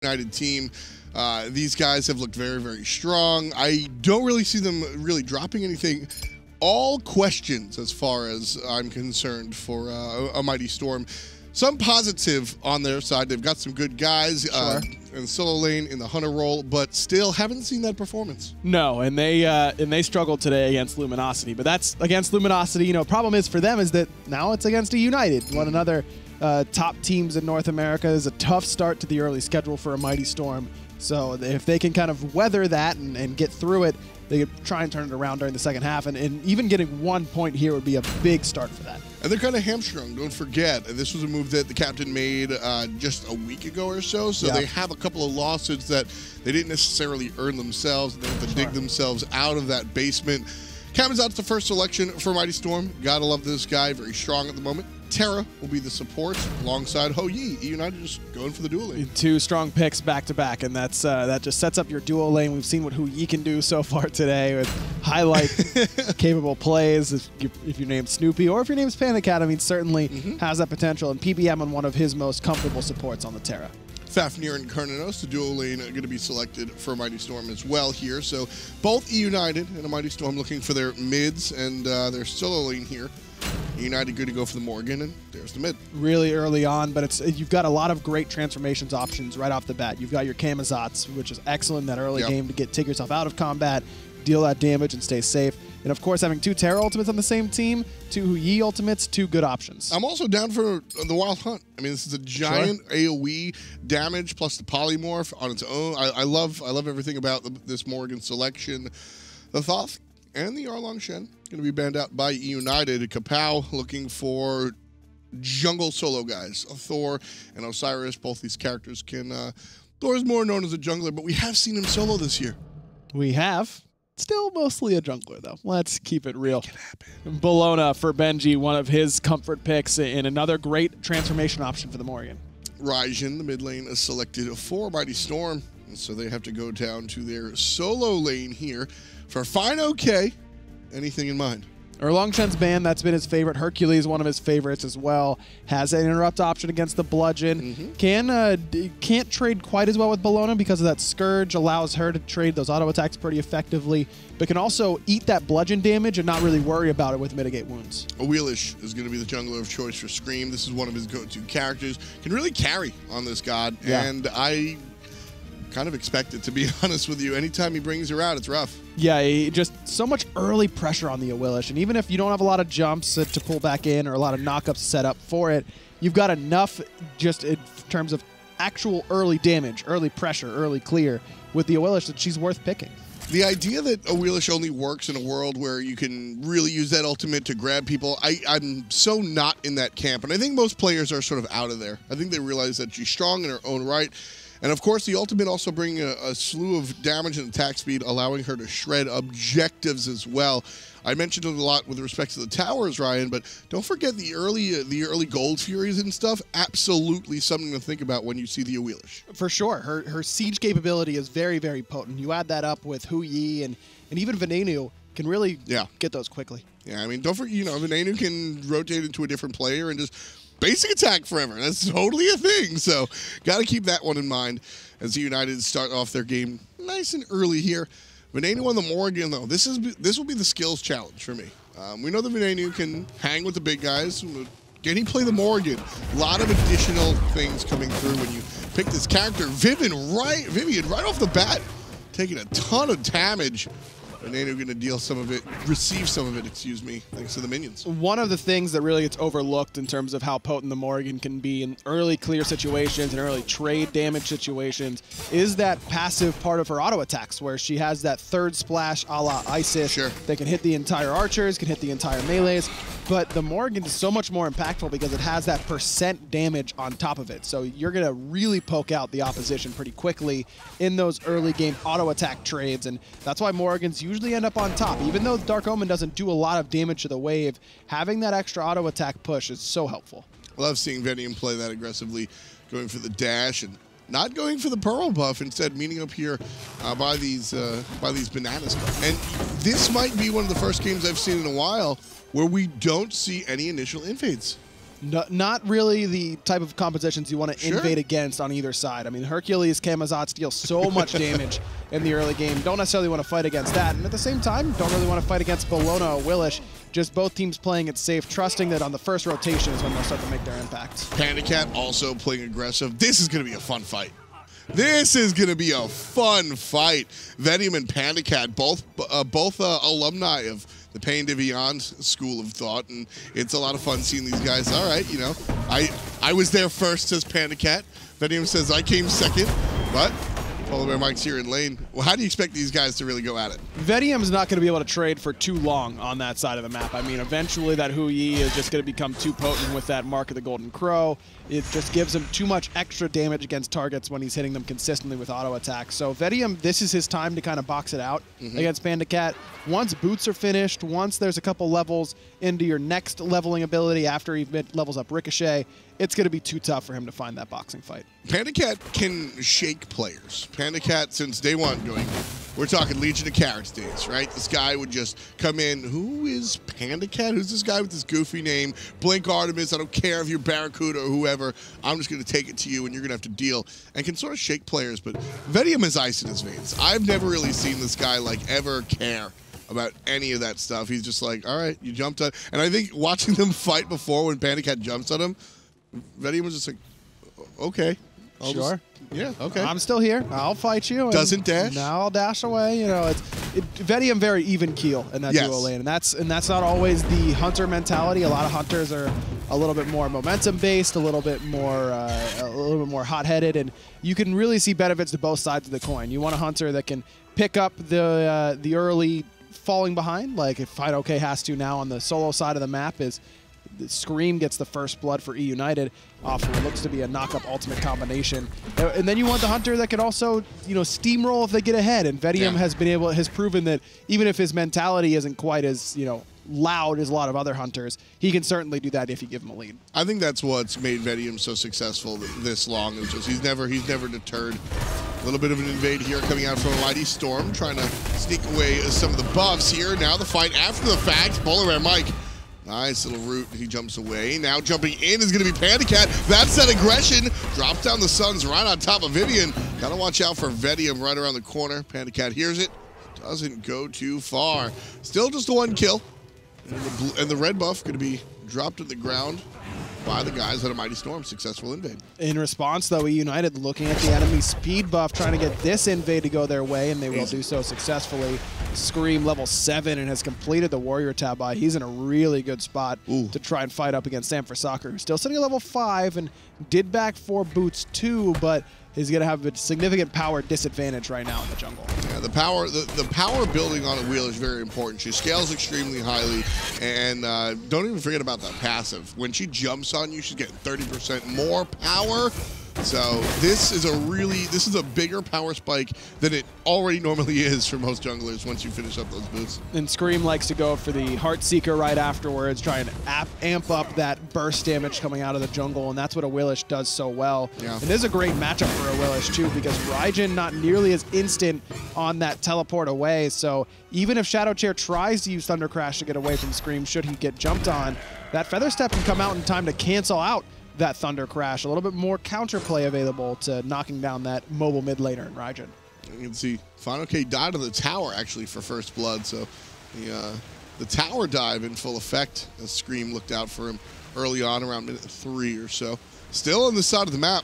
United team. These guys have looked very, very strong. I don't really see them really dropping anything. All questions as far as I'm concerned for a Mighty Storm. Some positive on their side. They've got some good guys in solo lane in the hunter role, but still haven't seen that performance. No, and they struggled today against Luminosity. But that's against Luminosity. You know, problem is for them is that now it's against a United, one another top teams in North America. Is a tough start to the early schedule for a Mighty Storm. So if they can kind of weather that and get through it, they could try and turn it around during the second half. And even getting 1 point here would be a big start for that. And they're kind of hamstrung, don't forget. This was a move that the captain made just a week ago or so. So they have a couple of lawsuits that they didn't necessarily earn themselves. They have to dig themselves out of that basement. KAP0W's the first selection for Mighty Storm. Gotta love this guy, very strong at the moment. Terra will be the support alongside HoYi. United just going for the dual lane. Two strong picks back to back, and that just sets up your dual lane. We've seen what HoYi can do so far today with highlight capable plays. If your name's Snoopy or if your name's Pan Academy, certainly has that potential. And PBM on one of his most comfortable supports on the Terra. Fafnir and Karnanos, the dual lane, are going to be selected for Mighty Storm as well here. So both United and a Mighty Storm looking for their mids and their solo lane here. United good to go for the Morgan, and there's the mid. Really early on, but you've got a lot of great transformations options right off the bat. You've got your KAP0W, which is excellent in that early game to take yourself out of combat, deal that damage, and stay safe. And of course, having two Terra ultimates on the same team, two HoYi ultimates, two good options. I'm also down for the Wild Hunt. I mean, this is a giant AoE damage plus the polymorph on its own. I love everything about this Morgan selection. The Thoth and the Arlong Shen going to be banned out by United. KAP0W looking for jungle solo guys. Thor and Osiris, both these characters can... Thor is more known as a jungler, but we have seen him solo this year. We have. Still mostly a jungler, though. Let's keep it real. Bologna for Benji, one of his comfort picks, and another great transformation option for the Morgan. Raijin, the mid lane, is selected for Mighty Storm, and so they have to go down to their solo lane here for fine okay. Anything in mind? Arlong Shen's banned. That's been his favorite. Hercules, one of his favorites as well. Has an interrupt option against the Bludgeon. Can't trade quite as well with Bologna because of that Scourge. Allows her to trade those auto attacks pretty effectively, but can also eat that Bludgeon damage and not really worry about it with mitigate wounds. Wheelish is going to be the jungler of choice for Scream. This is one of his go-to characters. Can really carry on this god, and I kind of expect it, to be honest with you. Anytime he brings her out, it's rough. Yeah, just so much early pressure on the Awilish, and even if you don't have a lot of jumps to pull back in or a lot of knockups set up for it, you've got enough just in terms of actual early damage, early pressure, early clear with the Awilish that she's worth picking. The idea that Awilish only works in a world where you can really use that ultimate to grab people, I'm so not in that camp, and I think most players are sort of out of there. I think they realize that she's strong in her own right. And of course, the ultimate also bringing a slew of damage and attack speed, allowing her to shred objectives as well. I mentioned it a lot with respect to the towers, Ryan, but don't forget the early gold furies and stuff. Absolutely something to think about when you see the Awilish. For sure, her siege capability is very, very potent. You add that up with HoYi and even Venenu can really get those quickly. Yeah, I mean, don't forget, Venenu can rotate into a different player and just basic attack forever. That's totally a thing. So got to keep that one in mind as the United start off their game nice and early here. Venenu on the Morgan, though, this will be the skills challenge for me. We know that Venenu can hang with the big guys. Can he play the Morgan? A lot of additional things coming through when you pick this character. Vivian right off the bat, taking a ton of damage. Venenu going to deal some of it, receive some of it, excuse me, thanks to the minions. One of the things that really gets overlooked in terms of how potent the Morgan can be in early clear situations and early trade damage situations is that passive part of her auto attacks where she has that third splash a la Isis that can hit the entire archers, can hit the entire melees. But the Morgan is so much more impactful because it has that % damage on top of it. So you're going to really poke out the opposition pretty quickly in those early game auto attack trades. And that's why Morgans usually end up on top. Even though Dark Omen doesn't do a lot of damage to the wave, having that extra auto attack push is so helpful. I love seeing Venium play that aggressively, going for the dash and not going for the Pearl buff, instead meeting up here by these bananas. And this might be one of the first games I've seen in a while where we don't see any initial infades. not really the type of compositions you want to invade against on either side. I mean, Hercules, Camazotz deal so much damage in the early game. Don't necessarily want to fight against that. And at the same time, don't really want to fight against Bologna or Willish. Just both teams playing it safe, trusting that on the first rotation is when they'll start to make their impact. Panda Cat also playing aggressive. This is going to be a fun fight. This is going to be a fun fight. Vedium and Panda Cat, both alumni of the Pain de Vian's school of thought, and it's a lot of fun seeing these guys. All right, you know, I was there first, says Panda Cat. Vedium says I came second, but Polar Bear Mike's here in lane. Well, how do you expect these guys to really go at it? Vedium's not going to be able to trade for too long on that side of the map. I mean, eventually that Hu Yi is just going to become too potent with that Mark of the Golden Crow. It just gives him too much extra damage against targets when he's hitting them consistently with auto attacks. So Vedium, this is his time to kind of box it out against Panda Cat. Once boots are finished, once there's a couple levels into your next leveling ability after he levels up Ricochet, it's going to be too tough for him to find that boxing fight. Panda Cat can shake players. Panda Cat, since day one, we're talking Legion of Carrots days, right? This guy would just come in. Who is Panda Cat? Who's this guy with this goofy name? Blink Artemis. I don't care if you're Barracuda or whoever. I'm just going to take it to you, and you're going to have to deal. And can sort of shake players, but Vedium has ice in his veins. I've never really seen this guy, like, ever care about any of that stuff. He's just like, all right, you jumped on. And I think watching them fight before when Panda Cat jumps on him, Vedium was just like, okay. Sure. Yeah, okay. I'm still here. I'll fight you. Doesn't dash. Now I'll dash away. You know, Vedium very even keel in that duo lane, and that's not always the hunter mentality. A lot of hunters are a little bit more momentum based, a little bit more hot-headed, and you can really see benefits to both sides of the coin. You want a hunter that can pick up the early falling behind, like if FidoK has to now on the solo side of the map, is Scream gets the first blood for E United off what looks to be a knock-up ultimate combination. And then you want the hunter that can also, you know, steamroll if they get ahead. And Vedium has proven that even if his mentality isn't quite as, you know, loud as a lot of other hunters, he can certainly do that if you give him a lead. I think that's what's made Vedium so successful this long. Is just he's never deterred. A little bit of an invade here coming out from a Mighty Storm, trying to sneak away some of the buffs here. Now the fight after the fact. Polar Bear Mike. Nice little route. He jumps away. Now jumping in is going to be Panda Cat. That's that aggression. Drops down the Suns right on top of Vivian. Got to watch out for Vedium right around the corner. Panda Cat hears it. Doesn't go too far. Still just a one kill. And the red buff going to be dropped to the ground by the guys at a Mighty Storm. Successful invade. In response, though, E United looking at the enemy speed buff, trying to get this invade to go their way, and they will do so successfully. Scream level 7 and has completed the Warrior Tabai. He's in a really good spot to try and fight up against Sam for Soccer, who's still sitting at level 5 and did back 4 boots too, but is going to have a significant power disadvantage right now in the jungle. Yeah, the power building on a wheel is very important. She scales extremely highly, and don't even forget about that passive. When she jumps on you, she's getting 30% more power. So this is a bigger power spike than it already normally is for most junglers once you finish up those boots. And Scream likes to go for the Heartseeker right afterwards, try and amp up that burst damage coming out of the jungle, and that's what a Willish does so well. Yeah. And this is a great matchup for a Willish too, because Raijin not nearly as instant on that teleport away, so even if Shadow Chair tries to use Thunder Crash to get away from Scream, should he get jumped on, that Feather Step can come out in time to cancel out that Thunder Crash. A little bit more counterplay available to knocking down that mobile mid laner in Raijin. You can see FidoK died on the tower actually for first blood, so the tower dive in full effect as Scream looked out for him early on around minute 3 or so. Still on the side of the map,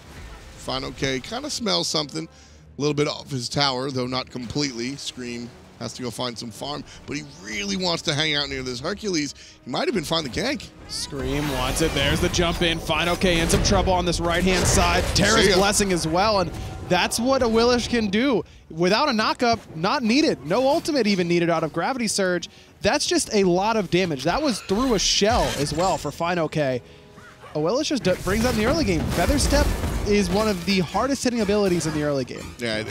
FidoK kind of smells something a little bit off his tower, though not completely. Scream has to go find some farm, but he really wants to hang out near this Hercules. He might even find the gank. Scream wants it. There's the jump in. FidoK in some trouble on this right-hand side. Terra's blessing as well, and that's what a Willish can do. Without a knockup, not needed. No ultimate even needed out of Gravity Surge. That's just a lot of damage. That was through a shell as well for FidoK. A Willish just brings up in the early game. Feather Step is one of the hardest hitting abilities in the early game. Yeah, and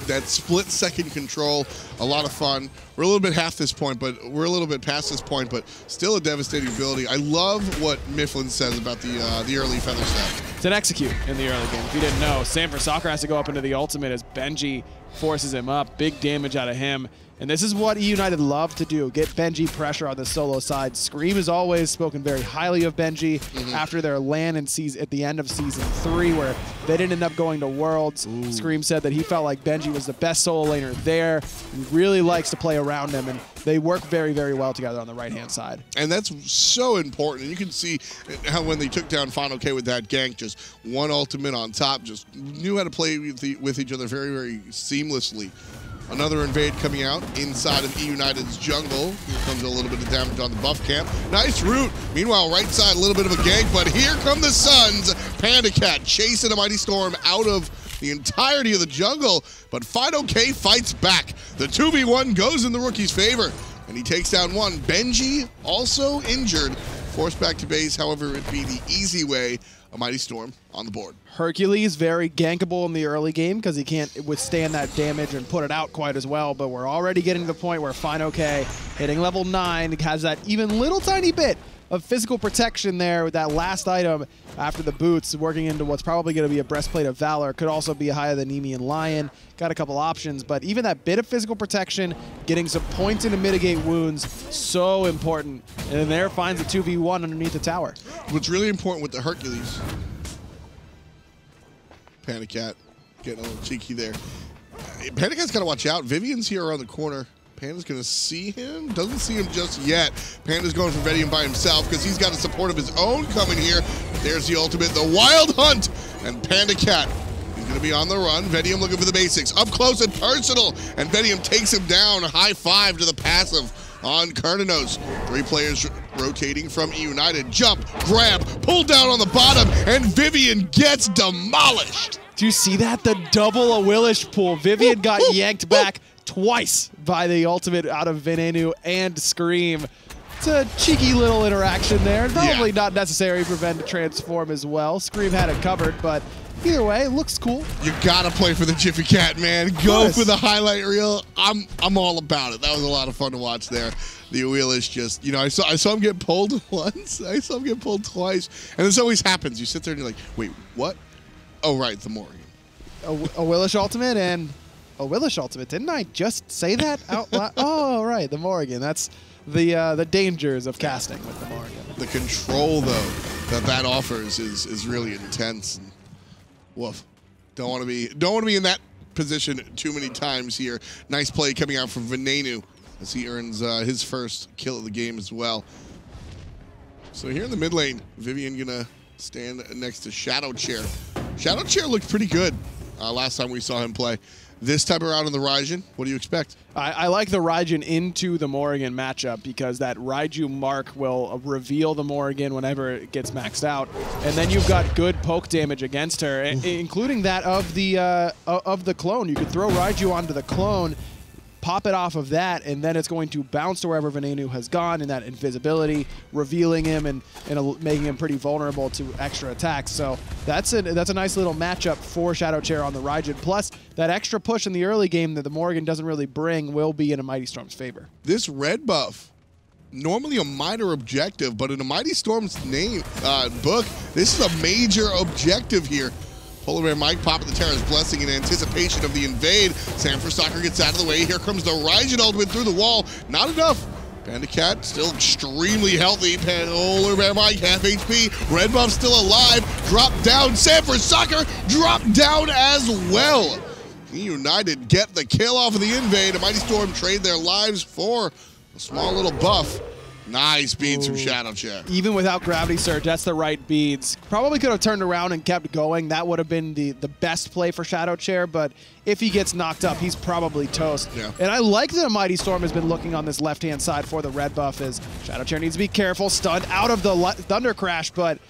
that split-second control, a lot of fun. We're a little bit half this point, but we're a little bit past this point, but still a devastating ability. I love what Mifflin says about the early feather step. It's an execute in the early game. If you didn't know, Sanford Soccer has to go up into the ultimate as Benji forces him up. Big damage out of him. And this is what United love to do, get Benji pressure on the solo side. Scream has always spoken very highly of Benji after their LAN at the end of Season 3, where they didn't end up going to Worlds. Scream said that he felt like Benji was the best solo laner there. He really likes to play around him, and they work very, very well together on the right-hand side. And that's so important. You can see how when they took down Final K with that gank, just one ultimate on top, just knew how to play with each other very, very seamlessly. Another invade coming out inside of United's jungle. Here comes a little bit of damage on the buff camp. Nice root. Meanwhile, right side, a little bit of a gank, but here come the Suns. Panda Cat chasing a Mighty Storm out of the entirety of the jungle, but Fido K fights back. The 2v1 goes in the rookie's favor, and he takes down one. Benji also injured, forced back to base. However, it'd be the easy way. A Mighty Storm on the board. Hercules, very gankable in the early game because he can't withstand that damage and put it out quite as well, but we're already getting to the point where Fino K, hitting level 9, has that even little tiny bit of physical protection there with that last item after the boots, working into what's probably going to be a Breastplate of Valor. Could also be higher than Nemean Lion. Got a couple options, but even that bit of physical protection, getting some points in to mitigate wounds, so important. And then there finds a 2v1 underneath the tower. What's really important with the Hercules, Panda Cat getting a little cheeky there. Panda Cat's got to watch out. Vivian's here around the corner. Panda's going to see him. Doesn't see him just yet. Panda's going for Vedium by himself because he's got a support of his own coming here. But there's the ultimate, the Wild Hunt. And Panda Cat, he's going to be on the run. Vedium looking for the basics. Up close and personal. And Vedium takes him down. High five to the passive on Cardenos. 3 players rotating from United. Jump, grab, pull down on the bottom. And Vivian gets demolished. Do you see that? The double a Willish pull. Vivian got yanked back twice by the ultimate out of Venenu and Scream. It's a cheeky little interaction there. Probably not necessary for Ven to transform as well. Scream had it covered, but either way, it looks cool. You gotta play for the Jiffy Cat, man. Go for the highlight reel. I'm all about it. That was a lot of fun to watch there. The Wheelish just, you know, I saw him get pulled once. I saw him get pulled twice. And this always happens. You sit there and you're like, wait, what? Oh, right, the Morgan. A Willish ultimate and a Willish ultimate. Didn't I just say that out loud? Oh, right, the Morgan. That's the dangers of casting with the Morgan. The control, though, that offers is really intense. And woof. Don't want to be in that position too many times here. Nice play coming out from Venenu as he earns his first kill of the game as well. So here in the mid lane, Vivian gonna stand next to Shadow Chair. Shadow Chair looked pretty good last time we saw him play. This time around in the Raijin, what do you expect? I like the Raijin into the Morrigan matchup because that Raiju mark will reveal the Morrigan whenever it gets maxed out. And then you've got good poke damage against her, including that of the clone. You could throw Raiju onto the clone, pop it off of that, and then it's going to bounce to wherever Venenu has gone in that invisibility, revealing him and making him pretty vulnerable to extra attacks. So that's a nice little matchup for Shadow Chair on the Raijin. Plus, that extra push in the early game that the Morgan doesn't really bring will be in a Mighty Storm's favor. This red buff, normally a minor objective, but in a Mighty Storm's book, this is a major objective here. Polar Bear Mike popping the Terra's Blessing in anticipation of the invade. Sanford Soccer gets out of the way. Here comes the Raijin ultimate through the wall. Not enough. Panda Cat still extremely healthy. Polar Bear Mike, half HP. Red buff still alive. Drop down. Sanford Soccer drop down as well. United get the kill off of the invade. A Mighty Storm trade their lives for a small little buff. Nice beads from Shadow Chair. Even without Gravity Surge, that's the right beads. Probably could have turned around and kept going. That would have been the best play for Shadow Chair, but if he gets knocked up, he's probably toast. Yeah. And I like that a Mighty Storm has been looking on this left-hand side for the red buff as Shadow Chair needs to be careful. Stunned out of the Thunder Crash, but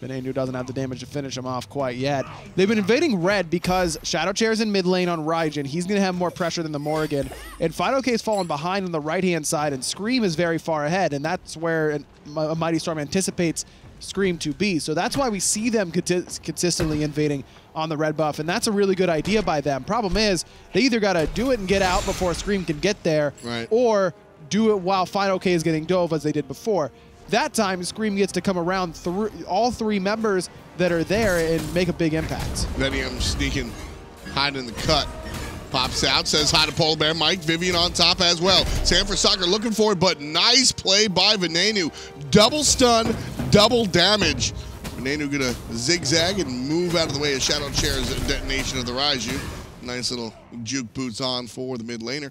Venenu doesn't have the damage to finish him off quite yet. They've been invading red because Shadow Chair's in mid lane on Raijin. He's going to have more pressure than the Morrigan. And Fido K's fallen behind on the right-hand side, and Scream is very far ahead, and that's where a Mighty Storm anticipates Scream to be. So that's why we see them consistently invading on the red buff, and that's a really good idea by them. Problem is, they either got to do it and get out before Scream can get there, right, or do it while Final K is getting dove as they did before. That time, Scream gets to come around through all 3 members that are there and make a big impact. Venium sneaking, hiding in the cut. Pops out, says hi to Polar Bear Mike. Vivian on top as well. Sanford Soccer looking for it, but nice play by Venenu. Double stun, double damage. Venenu gonna zigzag and move out of the way of Shadow Chair's detonation of the Raiju. Nice little juke boots on for the mid laner.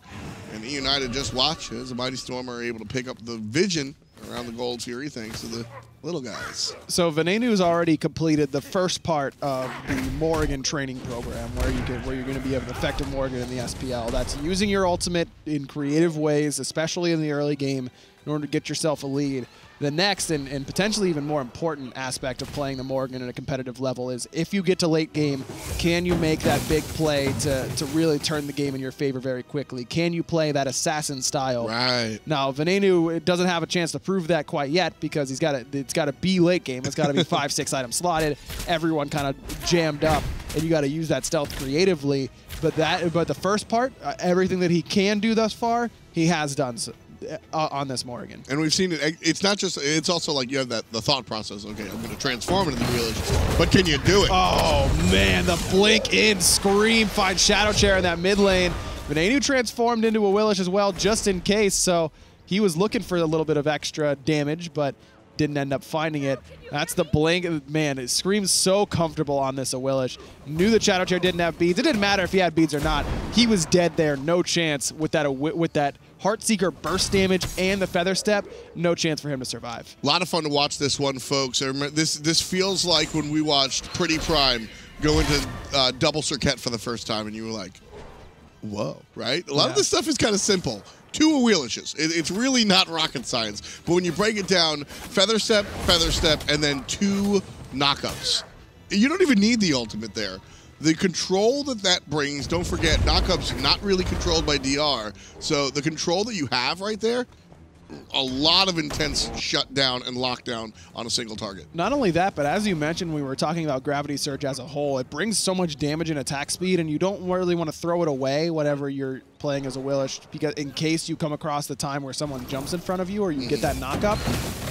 And United just watch as the Mighty Storm are able to pick up the vision around the Gold Fury thanks to the little guys. So Venenu's already completed the first part of the Morrigan training program where you're going to be an effective Morrigan in the SPL. That's using your ultimate in creative ways, especially in the early game, in order to get yourself a lead. The next and potentially even more important aspect of playing the Morrigan at a competitive level is if you get to late game, can you make that big play to really turn the game in your favor very quickly? Can you play that assassin style? Right. Now, Venenu doesn't have a chance to prove that quite yet because it's got to be late game. It's got to be 5-6 items slotted, everyone kind of jammed up, and you got to use that stealth creatively. But the first part, everything that he can do thus far, he has done on this Morrigan. And we've seen it. It's not just, it's also like you have the thought process. Okay, I'm going to transform into the Wheelish, but can you do it? Oh, man, the blink in Scream finds Shadow Chair in that mid lane. Venenu transformed into a Wheelish as well, just in case, so he was looking for a little bit of extra damage, but didn't end up finding it. That's the blink. Man, it Scream's so comfortable on this Awilish. Knew that Shadow Chair didn't have beads. It didn't matter if he had beads or not. He was dead there. No chance with that Heartseeker burst damage and the Feather Step. No chance for him to survive. A lot of fun to watch this one, folks. I remember this feels like when we watched Pretty Prime go into Double Circuit for the first time, and you were like, whoa, right? A lot of this stuff is kind of simple. 2 Wheelishes. It's really not rocket science. But when you break it down, Feather Step, and then 2 knockups. You don't even need the ultimate there. The control that brings, don't forget, knockup's not really controlled by DR. So the control that you have right there, a lot of intense shutdown and lockdown on a single target. Not only that, but as you mentioned, we were talking about Gravity Surge as a whole. It brings so much damage and attack speed, and you don't really want to throw it away whenever you're playing as a Wheelish, because in case you come across the time where someone jumps in front of you or you get that knockup.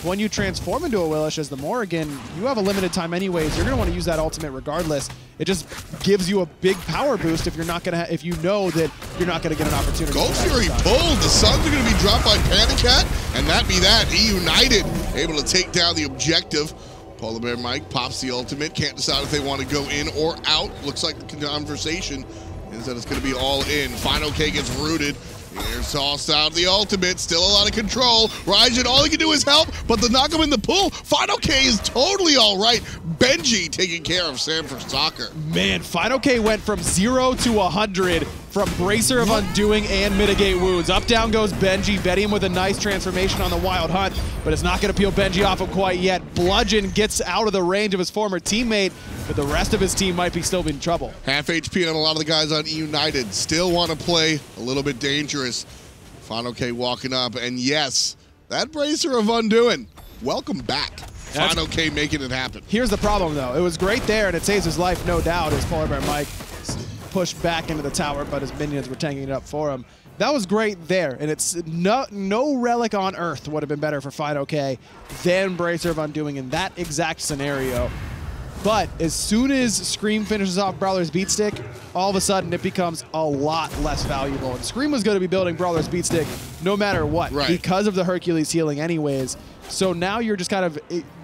When you transform into a Wheelish as the Morrigan, you have a limited time anyways. You're going to want to use that ultimate regardless. It just gives you a big power boost if you're not going to, if you know that you're not going to get an opportunity. Gold Fury pulled. The Suns are going to be dropped by Panic Cat, and that be that. United able to take down the objective. Polar Bear Mike pops the ultimate. Can't decide if they want to go in or out. Looks like the conversation is that it's going to be all in. Final K gets rooted. Here's tossed out the ultimate. Still a lot of control. Raijin, all he can do is help, but the knock him in the pool. Final K is totally all right. Benji taking care of Sanford Soccer. Man, Final K went from 0 to 100 from Bracer of Undoing and Mitigate Wounds. Up, down goes Benji. Vedium with a nice transformation on the Wild Hunt, but it's not going to peel Benji off him quite yet. Bludgeon gets out of the range of his former teammate, but the rest of his team might be still in trouble. Half HP on a lot of the guys on United. Still want to play a little bit dangerous. Final K walking up, and yes, that Bracer of Undoing. Welcome back. Final K making it happen. Here's the problem, though. It was great there, and it saves his life, no doubt, as Polar Bear Mike pushed back into the tower, but his minions were tanking it up for him. That was great there, and it's no relic on Earth would have been better for Final K than Bracer of Undoing in that exact scenario. But as soon as Scream finishes off Brawler's Beatstick, all of a sudden it becomes a lot less valuable. And Scream was going to be building Brawler's Beatstick no matter what, because of the Hercules healing anyways. So now you're just kind of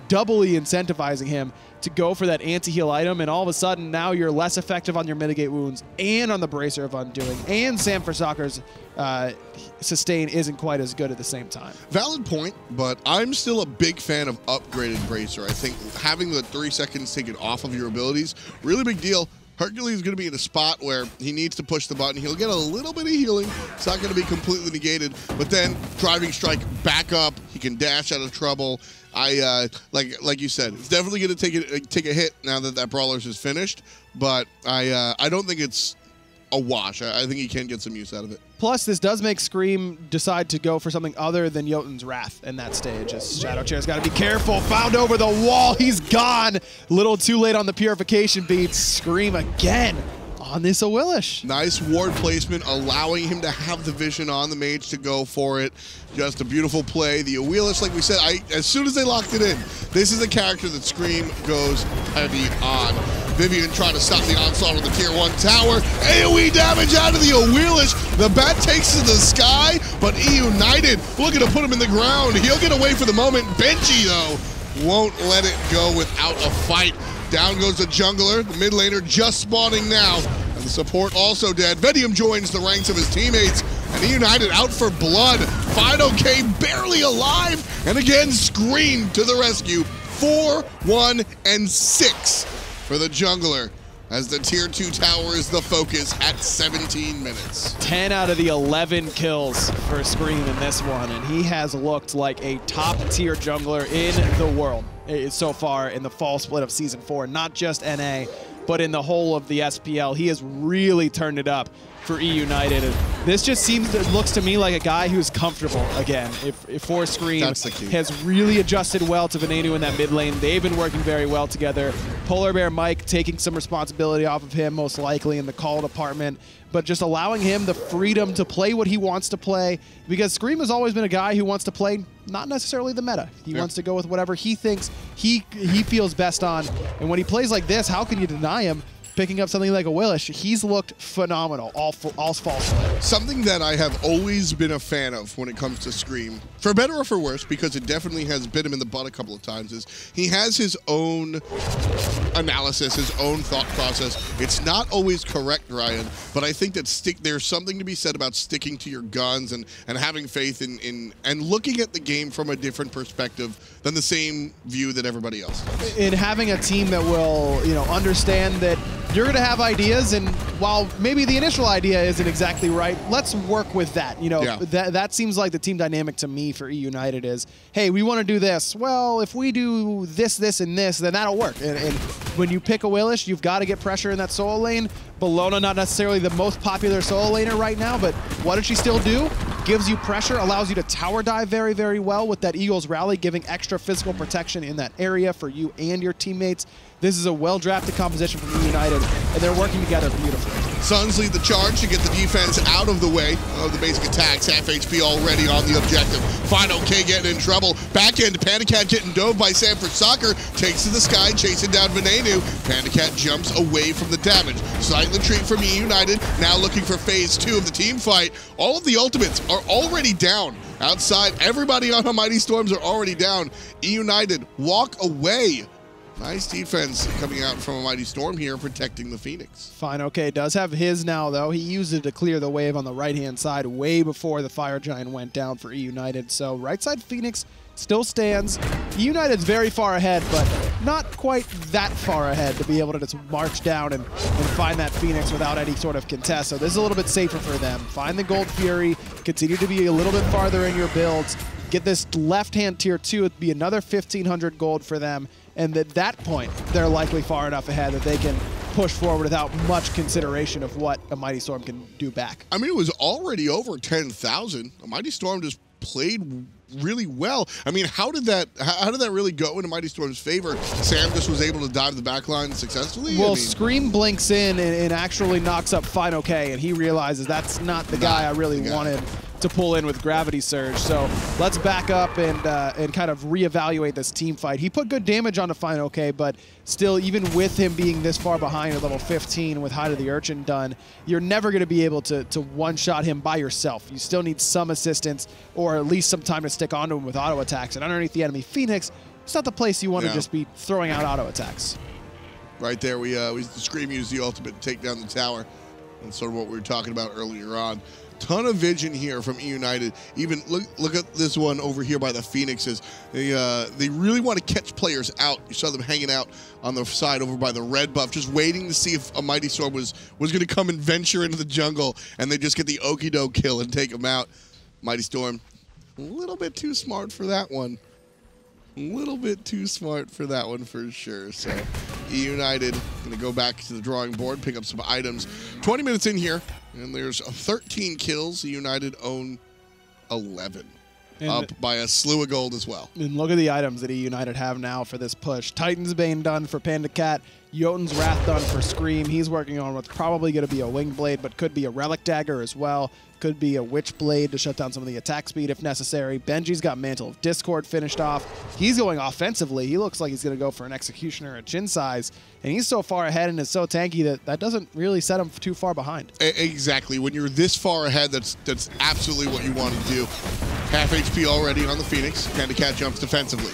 doubly incentivizing him to go for that anti-heal item, and all of a sudden now you're less effective on your Mitigate Wounds and on the Bracer of Undoing, and Sanford Soccer's sustain isn't quite as good at the same time. Valid point, but I'm still a big fan of upgraded Bracer. I think having the 3 seconds taken off of your abilities, really big deal. Hercules is going to be in a spot where he needs to push the button. He'll get a little bit of healing. It's not going to be completely negated, but then Driving Strike back up. He can dash out of trouble. Like you said, it's definitely going to take a hit now that Brawlers is finished, but I don't think it's a wash. I think he can get some use out of it. Plus, this does make Scream decide to go for something other than Jotun's Wrath in that stage. As Shadow Chair's got to be careful. Found over the wall. He's gone. Little too late on the purification beats. Scream again on this Awilish. Nice ward placement, allowing him to have the vision on the mage to go for it. Just a beautiful play. The Awilish, like we said, as soon as they locked it in, this is a character that Scream goes heavy on. Vivian trying to stop the onslaught of the tier 1 tower. AoE damage out of the Awilish. The bat takes to the sky, but EUnited looking to put him in the ground. He'll get away for the moment. Benji, though, won't let it go without a fight. Down goes the jungler, the mid laner just spawning now, and the support also dead. Vedium joins the ranks of his teammates, and EUnited out for blood. KAP0W barely alive, and again, Scream to the rescue. 4, 1, and 6 for the jungler, as the tier 2 tower is the focus at 17 minutes. 10 out of the 11 kills for Scream in this one, and he has looked like a top-tier jungler in the world so far in the fall split of Season 4. Not just NA, but in the whole of the SPL. He has really turned it up for EUnited. And this just looks to me like a guy who's comfortable again. If for Scream has really adjusted well to Venenu in that mid lane. They've been working very well together. Polar Bear Mike taking some responsibility off of him, most likely in the call department, but just allowing him the freedom to play what he wants to play, because Scream has always been a guy who wants to play not necessarily the meta. He wants to go with whatever he thinks he feels best on, and when he plays like this, how can you deny him picking up something like Awilish? He's looked phenomenal, all's false. Something that I have always been a fan of when it comes to Scream, for better or for worse, because it definitely has bit him in the butt a couple of times, is he has his own analysis, his own thought process. It's not always correct, Ryan, but I think that there's something to be said about sticking to your guns and having faith in and looking at the game from a different perspective than the same view that everybody else does. In having a team that will, understand that you're going to have ideas, and while maybe the initial idea isn't exactly right, let's work with that. That seems like the team dynamic to me for EUnited is, hey, we want to do this. Well, if we do this, this, and this, then that'll work. And when you pick Awilish, you've got to get pressure in that solo lane. Bellona, not necessarily the most popular solo laner right now, but what does she still do? Gives you pressure, allows you to tower dive very, very well with that Eagles rally, giving extra physical protection in that area for you and your teammates. This is a well-drafted composition from EUnited, and they're working together beautifully. Suns lead the charge to get the defense out of the way of the basic attacks. Half HP already on the objective. KAP0W getting in trouble. Back end, Panicat getting dove by Sanford Soccer. Takes to the sky, chasing down Venenu. Panicat jumps away from the damage. Slight retreat from EUnited. Now looking for phase 2 of the team fight. All of the ultimates are already down. Outside, everybody on Mighty Storms are already down. EUnited walk away. Nice defense coming out from a Mighty Storm here, protecting the Phoenix. KAP0W does have his now, though. He used it to clear the wave on the right-hand side way before the Fire Giant went down for EUnited. So right side Phoenix still stands. EUnited's very far ahead, but not quite that far ahead to be able to just march down and find that Phoenix without any sort of contest. So this is a little bit safer for them. Find the Gold Fury, continue to be a little bit farther in your builds, get this left-hand tier 2, it'd be another 1,500 gold for them. And at that point, they're likely far enough ahead that they can push forward without much consideration of what a Mighty Storm can do back. I mean, it was already over 10,000. A Mighty Storm just played really well. I mean, how did that really go into Mighty Storm's favor? Sam just was able to dive the backline successfully? Well, Scream blinks in and actually knocks up KAP0W, and he realizes that's not the guy I really wanted to pull in with Gravity Surge. So let's back up and kind of reevaluate this team fight. He put good damage onto KAP0W, but still, even with him being this far behind at level 15 with Hide of the Urchin done, you're never going to be able to one-shot him by yourself. You still need some assistance, or at least some time to stick onto him with auto attacks. And underneath the enemy Phoenix, it's not the place you want to just be throwing out auto attacks. Right there, we Scream used the ultimate to take down the tower. That's sort of what we were talking about earlier on. Ton of vision here from EUnited. Even look at this one over here by the Phoenixes. They really want to catch players out. You saw them hanging out on the side over by the red buff, just waiting to see if a Mighty Storm was going to come and venture into the jungle, and they just get the okie-doke kill and take them out. Mighty Storm, a little bit too smart for that one. A little bit too smart for that one for sure. So E United going to go back to the drawing board, pick up some items. 20 minutes in here, and there's 13 kills. E United own 11. And up by a slew of gold as well. And look at the items that E United have now for this push. Titan's Bane done for Panda Cat. Jotun's Wrath done for Scream. He's working on what's probably going to be a Wing Blade, but could be a Relic Dagger as well. Could be a Witch Blade to shut down some of the attack speed if necessary. Benji's got Mantle of Discord finished off. He's going offensively. He looks like he's going to go for an Executioner at chin size. And he's so far ahead and is so tanky that doesn't really set him too far behind. Exactly. When you're this far ahead, that's absolutely what you want to do. Half HP already on the Phoenix. Panda Cat jumps defensively.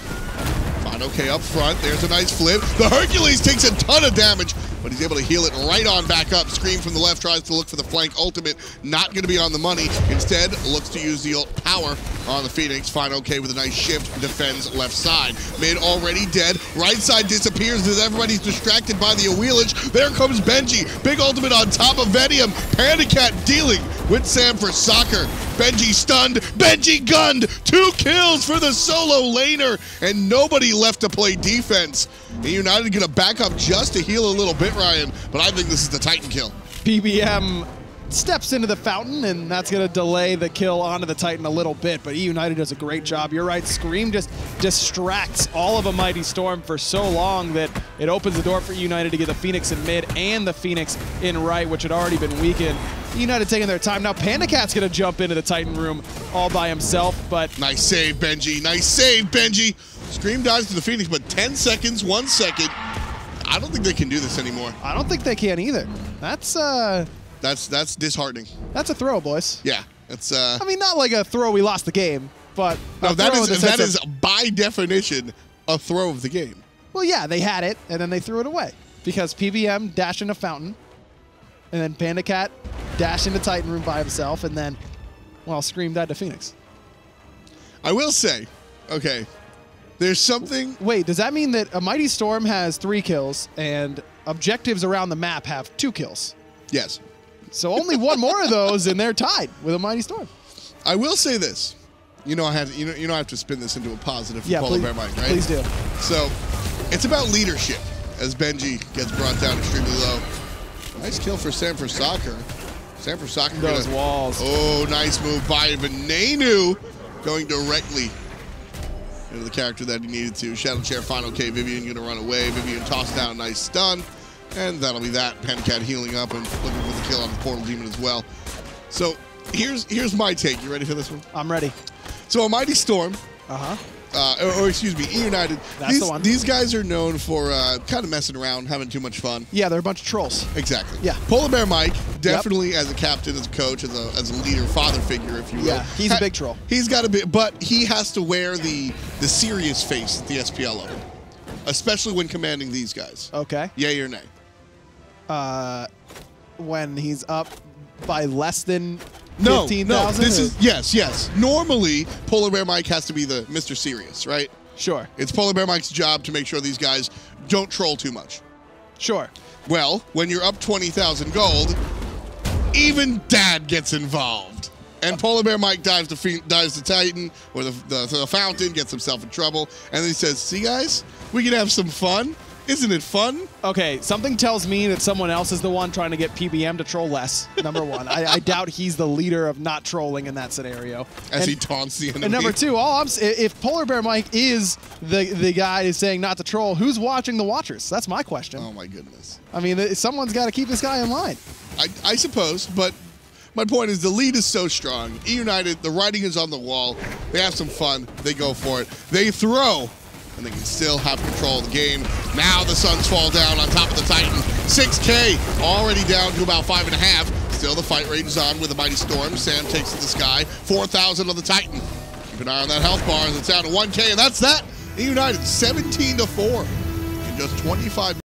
Fine, okay, up front. There's a nice flip. The Hercules takes a ton of damage, but he's able to heal it right on back up. Scream from the left tries to look for the flank ultimate. Not going to be on the money. Instead, looks to use the power on the Phoenix. Fine, okay, with a nice shift. Defends left side. Mid already dead. Right side disappears as everybody's distracted by the wheelage. There comes Benji. Big ultimate on top of Venium. Panda Cat dealing with Sam for soccer. Benji stunned. Benji gunned. 2 kills for the solo laner. And nobody left to play defense. And United going to back up just to heal a little bit, Ryan. But I think this is the Titan kill. PBM steps into the fountain, and that's going to delay the kill onto the Titan a little bit, but E United does a great job. You're right, Scream just distracts all of a Mighty Storm for so long that it opens the door for E United to get the Phoenix in mid and the Phoenix in right, which had already been weakened. E United taking their time. Now Panda Cat's going to jump into the Titan room all by himself, but... Nice save, Benji. Nice save, Benji. Scream dives to the Phoenix, but 10 seconds, 1 second. I don't think they can do this anymore. I don't think they can either. That's disheartening. That's a throw, boys. Yeah, it's. I mean, not like a throw we lost the game, but no, that is by definition a throw of the game. Well, yeah, they had it and then they threw it away because PBM dashed into Fountain, and then Panda Cat dashed into Titan room by himself, and then, well, Scream died to Phoenix. I will say, okay, there's something. Wait, does that mean that a Mighty Storm has 3 kills and objectives around the map have 2 kills? Yes. So only one more of those, and they're tied with a Mighty Storm. I will say this. You know I have to spin this into a positive for Yeah, Polar Bear Mike, right? Please do. So it's about leadership as Benji gets brought down extremely low. Nice kill for Sam for soccer. Sam for soccer. Those walls. Oh, nice move by Venenu, going directly into the character that he needed to. Shadow Chair, final K. Vivian going to run away. Vivian tossed down, nice stun. And that'll be that. Panda Cat healing up and looking for the kill on the Portal Demon as well. So here's my take. You ready for this one? I'm ready. So a Mighty Storm. Or excuse me, E United. That's the one. These guys are known for kind of messing around, having too much fun. Yeah, they're a bunch of trolls. Exactly. Yeah. Polar Bear Mike, definitely as a captain, as a coach, as a leader, father figure, if you will. Yeah, he's a big troll. He's got a bit, but he has to wear the serious face at the SPL of him, especially when commanding these guys. Okay. Yay or nay? When he's up by less than 15,000? No, this is, yes. Normally, Polar Bear Mike has to be the Mr. Serious, right? Sure. It's Polar Bear Mike's job to make sure these guys don't troll too much. Sure. Well, when you're up 20,000 gold, even Dad gets involved. And Polar Bear Mike dives to Titan, or the Fountain, gets himself in trouble, and then he says, see guys, we can have some fun. Isn't it fun? Okay, something tells me that someone else is the one trying to get PBM to troll less, number one. I doubt he's the leader of not trolling in that scenario. As he taunts the enemy. And number two, if Polar Bear Mike is the guy who's saying not to troll, who's watching the watchers? That's my question. Oh my goodness. I mean, someone's got to keep this guy in line. I suppose, but my point is the lead is so strong. E United, the writing is on the wall. They have some fun. They go for it. They throw. And they can still have control of the game. Now the Suns fall down on top of the Titan. 6K already down to about 5.5. Still the fight rages on with the Mighty Storm. Sam takes to the sky. 4,000 on the Titan. Keep an eye on that health bar as it's down to 1K, and that's that. E United 17-4 in just 25